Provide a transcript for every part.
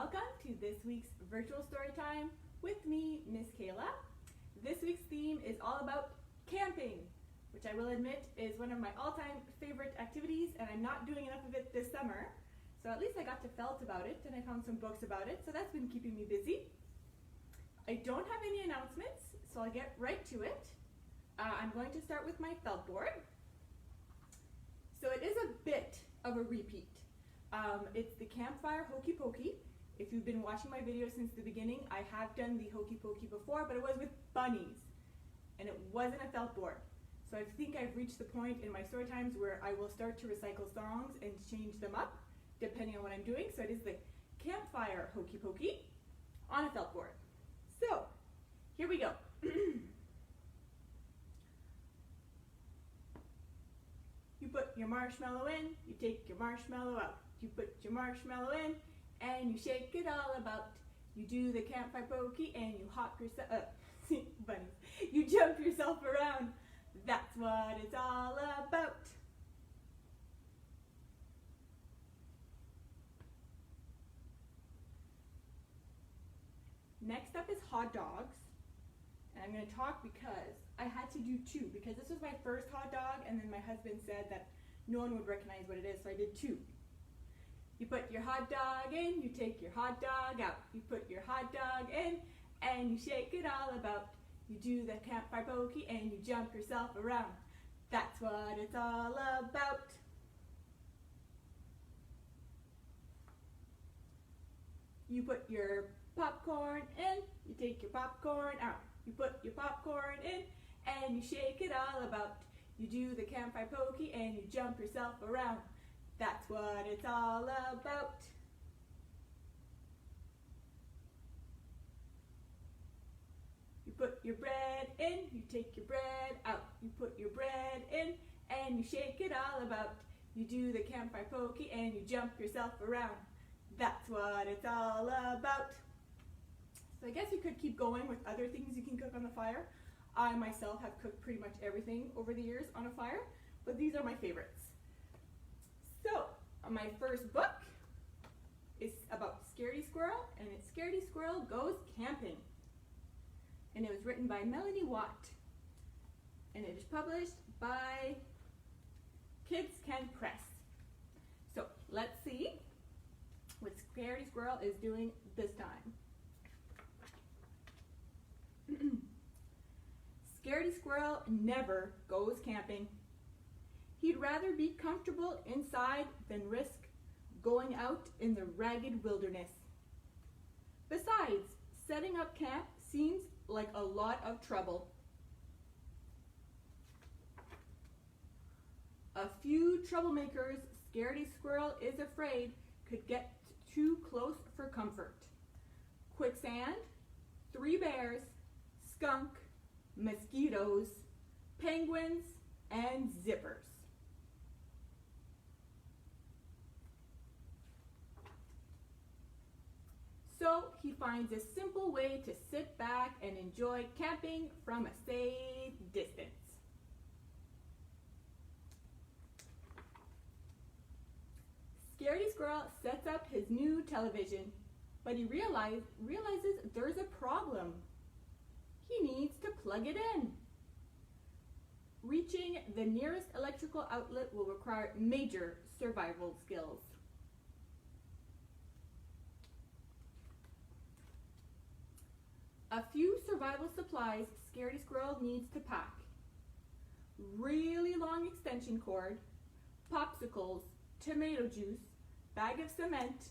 welcome to this week's virtual story time with me, Miss Kayla. This week's theme is all about camping, which I will admit is one of my all-time favorite activities, and I'm not doing enough of it this summer. So at least I got to felt about it, and I found some books about it, so that's been keeping me busy. I don't have any announcements, so I'll get right to it. I'm going to start with my felt board. So it is a bit of a repeat. It's the campfire hokey pokey. If you've been watching my videos since the beginning, I have done the hokey pokey before, but it was with bunnies, and it wasn't a felt board. So I think I've reached the point in my story times where I will start to recycle songs and change them up depending on what I'm doing. So it is the campfire hokey pokey on a felt board. So here we go. You put your marshmallow in, you take your marshmallow out. You put your marshmallow in and you shake it all about. You do the campfire pokey and you hop yourself, bunnies, you jump yourself around. That's what it's all about. Next up is hot dogs. And I'm going to talk because I had to do two, because this was my first hot dog, and then my husband said that no one would recognize what it is, so I did two. You put your hot dog in, you take your hot dog out. You put your hot dog in, and you shake it all about. You do the campfire pokey, and you jump yourself around. That's what it's all about. You put your popcorn in, you take your popcorn out. You put your popcorn in and you shake it all about. You do the campfire pokey and you jump yourself around. That's what it's all about. You put your bread in, you take your bread out. You put your bread in and you shake it all about. You do the campfire pokey and you jump yourself around. That's what it's all about. So I guess you could keep going with other things you can cook on the fire. I myself have cooked pretty much everything over the years on a fire, but these are my favorites. So my first book is about Scaredy Squirrel, and it's Scaredy Squirrel Goes Camping. And it was written by Melanie Watt, and it is published by Kids Can Press. So let's see what Scaredy Squirrel is doing this time. Scaredy Squirrel never goes camping. He'd rather be comfortable inside than risk going out in the ragged wilderness. Besides, setting up camp seems like a lot of trouble. A few troublemakers Scaredy Squirrel is afraid could get too close for comfort. Quicksand, 3 bears, skunk, mosquitoes, penguins, and zippers. So he finds a simple way to sit back and enjoy camping from a safe distance. Scaredy Squirrel sets up his new television, but he realizes there's a problem. He needs to plug it in. Reaching the nearest electrical outlet will require major survival skills. A few survival supplies Scaredy Squirrel needs to pack: really long extension cord, popsicles, tomato juice, bag of cement,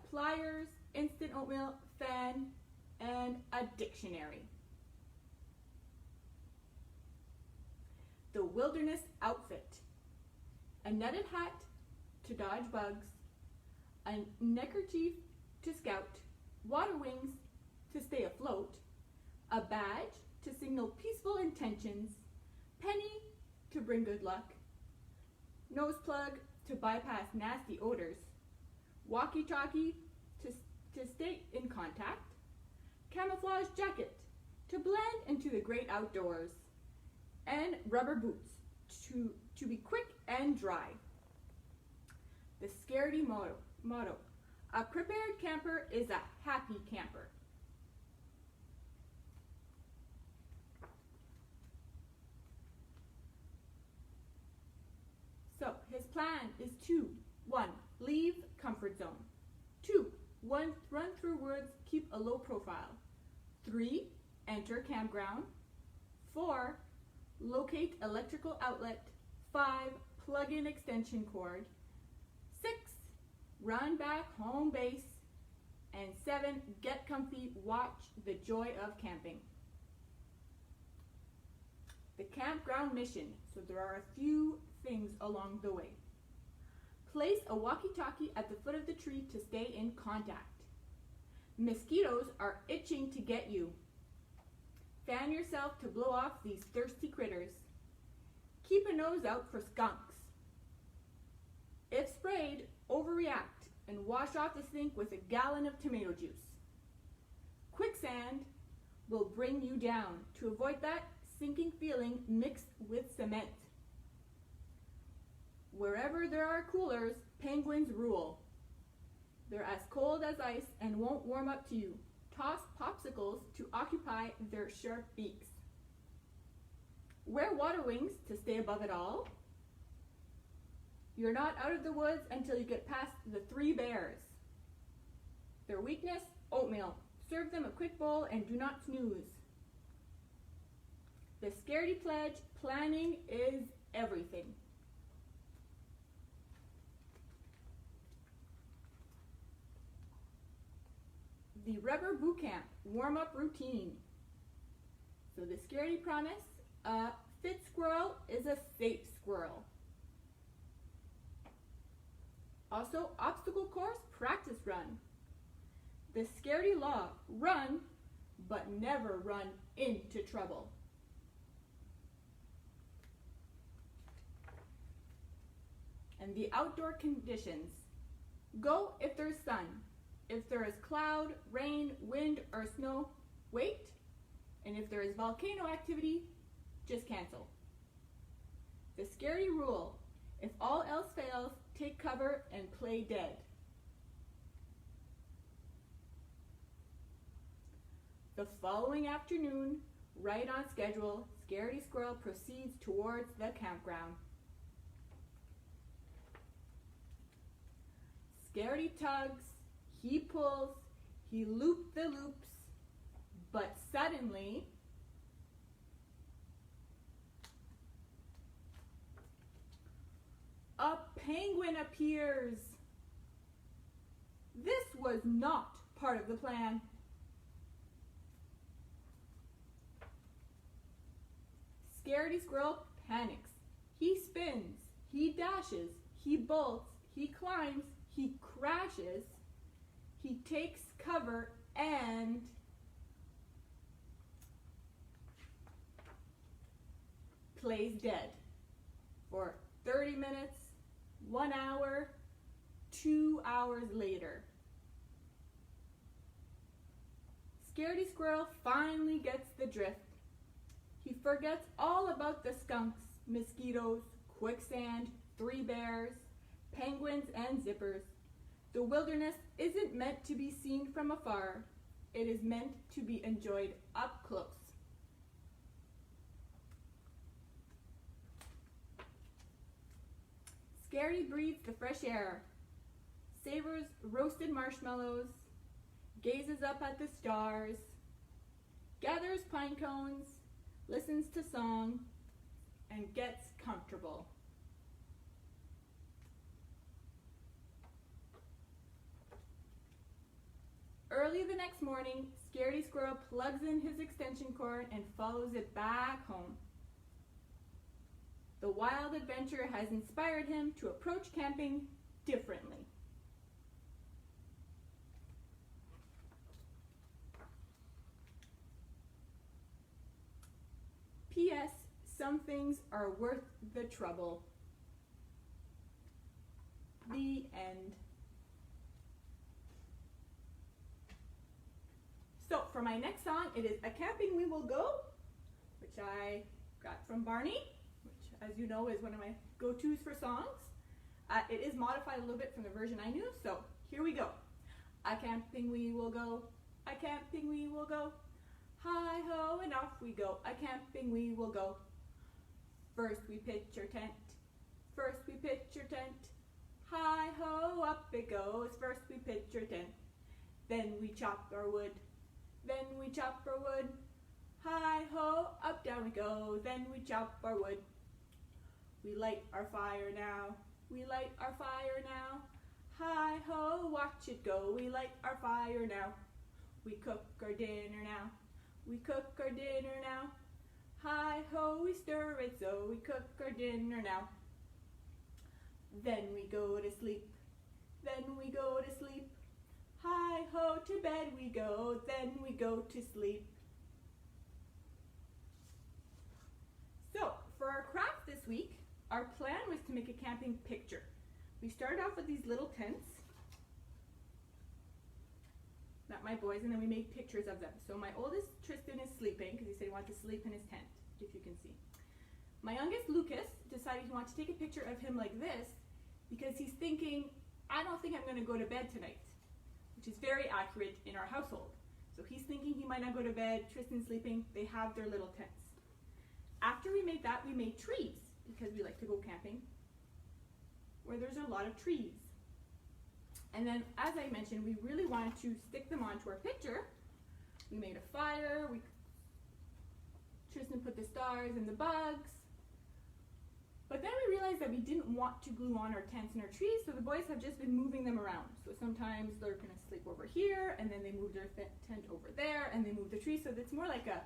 pliers, instant oatmeal, fan, and a dictionary. The wilderness outfit: a netted hat to dodge bugs, a neckerchief to scout, water wings to stay afloat, a badge to signal peaceful intentions, penny to bring good luck, nose plug to bypass nasty odors, walkie-talkie to stay in contact, camouflage jacket to blend into the great outdoors, and rubber boots to be quick and dry. The Scaredy motto: motto. A prepared camper is a happy camper. So his plan is to 1. Leave comfort zone. 2. Run through woods, keep a low profile. 3. Enter campground. 4. Locate electrical outlet. 5. Plug in extension cord. 6. Run back home base. And 7. Get comfy, watch the joy of camping. The campground mission. So there are a few things along the way. Place a walkie-talkie at the foot of the tree to stay in contact. Mosquitoes are itching to get you. Fan yourself to blow off these thirsty critters. Keep a nose out for skunks. If sprayed, overreact and wash off the stink with a gallon of tomato juice. Quicksand will bring you down. To avoid that, sinking feeling mixed with cement. Wherever there are coolers, penguins rule. They're as cold as ice and won't warm up to you. Toss popsicles to occupy their sharp beaks. Wear water wings to stay above it all. You're not out of the woods until you get past the 3 bears. Their weakness, oatmeal. Serve them a quick bowl and do not snooze. The Scaredy Pledge, planning is everything. The Rubber Boot Camp warm-up routine. So the Scaredy promise, a fit squirrel is a safe squirrel. Also, obstacle course practice run. The Scaredy law, run, but never run into trouble. And the outdoor conditions. Go if there's sun. If there is cloud, rain, wind, or snow, wait. And if there is volcano activity, just cancel. The Scaredy rule, if all else fails, take cover and play dead. The following afternoon, right on schedule, Scaredy Squirrel proceeds towards the campground. Scaredy tugs, he pulls, he looped the loops, but suddenly, a penguin appears. This was not part of the plan. Scaredy Squirrel panics. He spins, he dashes, he bolts, he climbs, he crashes, he takes cover and plays dead for 30 minutes, 1 hour, 2 hours later. Scaredy Squirrel finally gets the drift. He forgets all about the skunks, mosquitoes, quicksand, 3 bears, penguins, and zippers. The wilderness isn't meant to be seen from afar. It is meant to be enjoyed up close. Scaredy breathes the fresh air, savors roasted marshmallows, gazes up at the stars, gathers pine cones, listens to song, and gets comfortable. Early the next morning, Scaredy Squirrel plugs in his extension cord and follows it back home. The wild adventure has inspired him to approach camping differently. P.S. Some things are worth the trouble. The end. So for my next song, it is A Camping We Will Go, which I got from Barney, which, as you know, is one of my go-tos for songs. It is modified a little bit from the version I knew, so Here we go. A-camping we will go, a-camping we will go. Hi-ho and off we go, a-camping we will go. First we pitch our tent, first we pitch our tent. Hi-ho, up it goes, first we pitch our tent. Then we chop our wood, then we chop our wood. Hi-ho, up down we go, then we chop our wood. We light our fire now, we light our fire now. Hi-ho, watch it go, we light our fire now. We cook our dinner now, we cook our dinner now. Hi-ho, we stir it so, we cook our dinner now. Then we go to sleep, then we go to sleep. Hi-ho, to bed we go, then we go to sleep. So, for our craft this week, our plan was to make a camping picture. We started off with these little tents, not my boys, and then we made pictures of them. So my oldest, Tristan, is sleeping because he said he wanted to sleep in his tent, if you can see. My youngest, Lucas, decided he wanted to take a picture of him like this because he's thinking, I don't think I'm going to go to bed tonight, which is very accurate in our household. So he's thinking he might not go to bed, Tristan's sleeping, they have their little tents. After we made that, we made trees because we like to go camping where there's a lot of trees. And then, as I mentioned, we really wanted to stick them onto our picture. We made a fire, Tristan put the stars and the bugs. But then we realized that we didn't want to glue on our tents and our trees, so the boys have just been moving them around. So sometimes they're going to sleep over here, and then they move their tent over there, and they move the tree, so it's more like a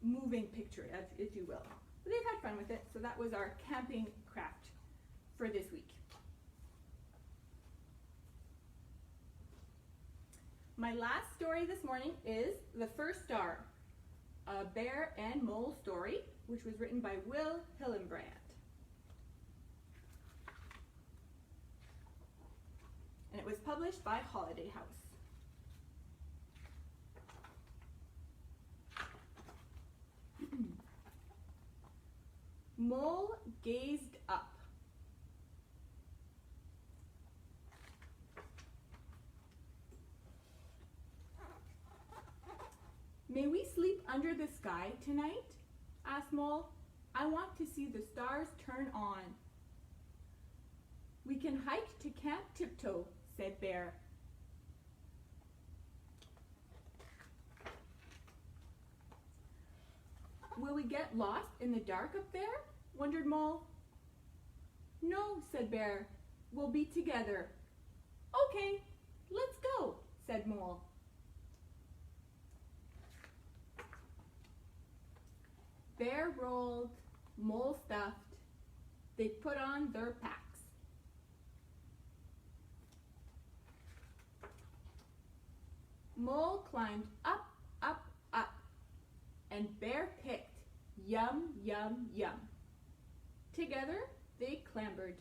moving picture, if you will. But they've had fun with it, so that was our camping craft for this week. My last story this morning is The First Star, a bear and mole story, which was written by Will Hillenbrand. And it was published by Holiday House. Mole gazed up. May we sleep under the sky tonight? Asked Mole. I want to see the stars turn on. We can hike to Camp Tiptoe, said Bear. Will we get lost in the dark up there? Wondered Mole. No, said Bear. We'll be together. Okay, let's go, said Mole. Bear rolled, Mole stuffed. They put on their packs. Mole climbed up, up, up, and Bear picked. Yum, yum, yum. Together they clambered.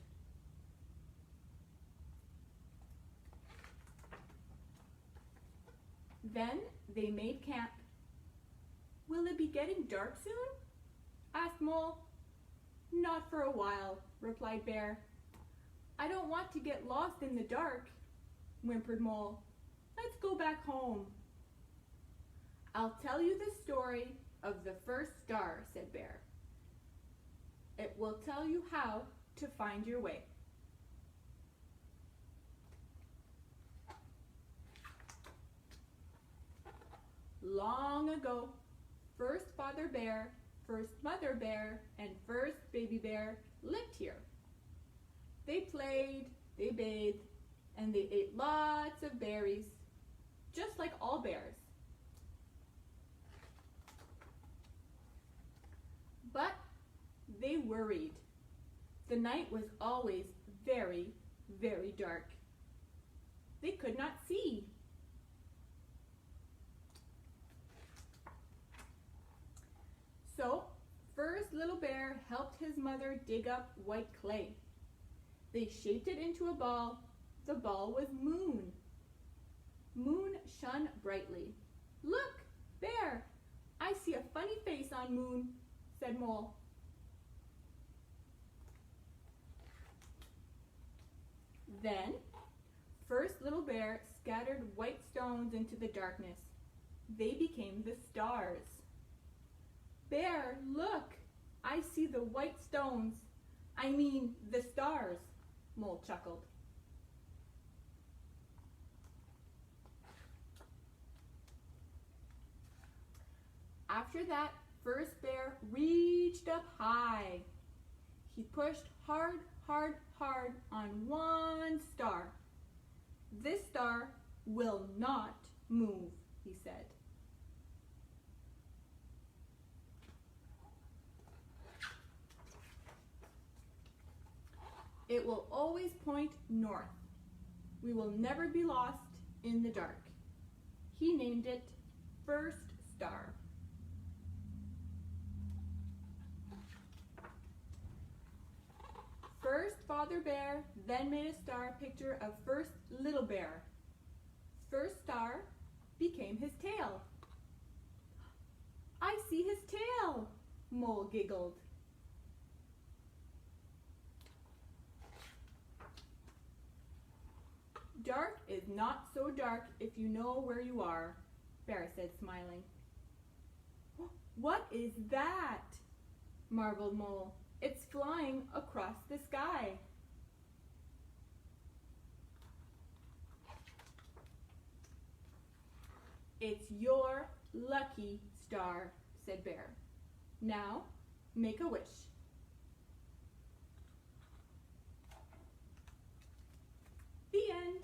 Then they made camp. Will it be getting dark soon? Asked Mole. Not for a while, replied Bear. I don't want to get lost in the dark, whimpered Mole. Let's go back home. I'll tell you the story of the first star, said Bear. It will tell you how to find your way. Long ago, first Father Bear, first Mother Bear, and first Baby Bear lived here. They played, they bathed, and they ate lots of berries, just like all bears. But they worried. The night was always very, very dark. They could not see. So, first little bear helped his mother dig up white clay. They shaped it into a ball. The ball was Moon. Moon shone brightly. Look, Bear, I see a funny face on Moon, said Mole. Then, first little bear scattered white stones into the darkness. They became the stars. Bear, look! I see the white stones. I mean the stars, Mole chuckled. After that, first bear reached up high. He pushed hard, hard, hard on one star. This star will not move, he said. It will always point north. We will never be lost in the dark. He named it First Star. First Father Bear then made a star picture of first Little Bear. First star became his tail. I see his tail, Mole giggled. Dark is not so dark if you know where you are, Bear said, smiling. What is that? Marveled Mole. It's flying across the sky. It's your lucky star, said Bear. Now, make a wish. The end.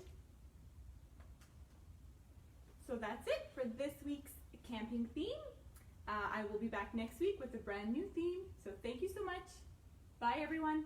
So that's it for this week's camping theme. I will be back next week with a brand new theme. So thank you so much. Bye, everyone.